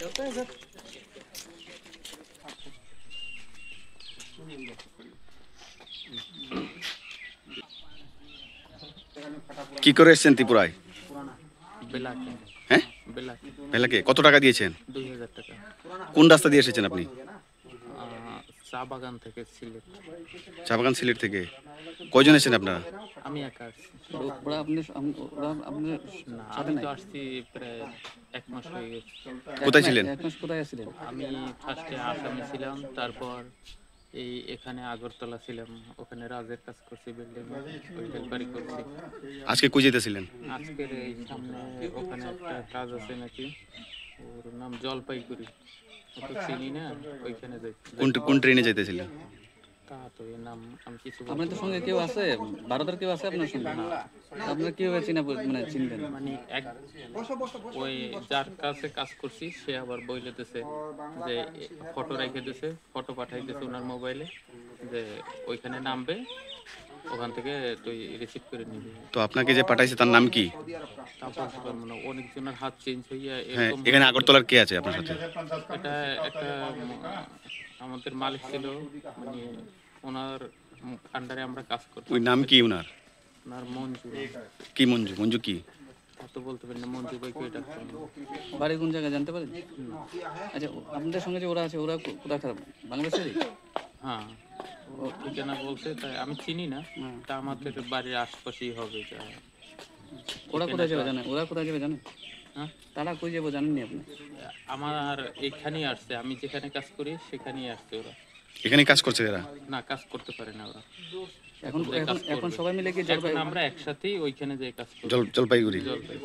কি করে এসেছেন ত্রিপুরায়? বেলাকে। হ্যাঁ, বেলাকে। বেলাকে কত টাকা দিয়েছেন? 2000 টাকা। কোন রাস্তা দিয়ে এসেছেন আপনি? চা বাগান থেকে সিলেট। চা বাগান সিলেট থেকে। কয়জন এসেছেন আপনারা? আমি একা আসছি। না, আমি তো আসছি প্রায় 1 মাস হয়ে গেছে। কোথায় ছিলেন? আমি ফার্স্টে আসামে ছিলাম, তারপর এখানে আগরতলা ছিলাম, ওখানে রাজের কাজ করছি, বিল্ডিং ওই হেল্পারি করছি। আজকে কই যেতেছিলেন? আজকের এই সামনে ওখানে একটা কাজ আছে নাকি, ওর নাম জলপাইগুড়ি, তো চিনি না, ওইখানে যাই। কোন ট্রেনে যেতেছিলেন? তা তো এর নাম আমি কিছু আপনাদের সঙ্গে কেউ আছে? ভারতের কেউ আছে আপনার সঙ্গে? আপনারা কিভাবে চিনবেন? মানে ওই যার কাছে কাজ করছি সে আবার বইলেতেছে যে ফটো রেখে দিছে, ফটো পাঠাই দিছে ওনার মোবাইলে, যে ওইখানে নামবে, ওখান থেকে তুই রিসিভ করে নিবি। তো আপনাকে যে পাঠাইছে তার নাম কি? তারপর মানে অনেকজনের হাত চেঞ্জ হইয়া হ্যাঁ, এরকম। এখানে আগরতলার কে আছে আপনার সাথে? এটা একটা আমাদের মালিক ছিল, মানে ওনার আন্ডারে আমরা কাজ করতাম। ওই নাম কি ওনার? ওনার মঞ্জু। কি মঞ্জু? মঞ্জু কি? তা তো বলতে পারি না, মঞ্জু ভাইকে ডাকতাম। বাড়ি কোন জায়গায় জানতে পারেন? আচ্ছা, আপনাদের সঙ্গে যে ওরা আছে, ওরা কোথাকার? বাংলাদেশেরই? হ্যাঁ, ও ঠিকানা বলছে, তাই আমি চিনি না, তা আমাদের বাড়ির আশপাশেই হবে। যা ওরা কোথায় যাবে জানেন? হ্যাঁ, তারা কই যাবো জানেননি আপনি? আমার এখানেই আসছে, আমি যেখানে কাজ করি সেখানেই আসছে ওরা। এখানে কাজ করছে এরা? না, কাজ করতে পারে না ওরা। এখন সবাই মিলে কি এখন আমরা একসাথেই ওইখানে যে কাজ করি। জলপাইগুড়ি। জলপাইগুড়ি।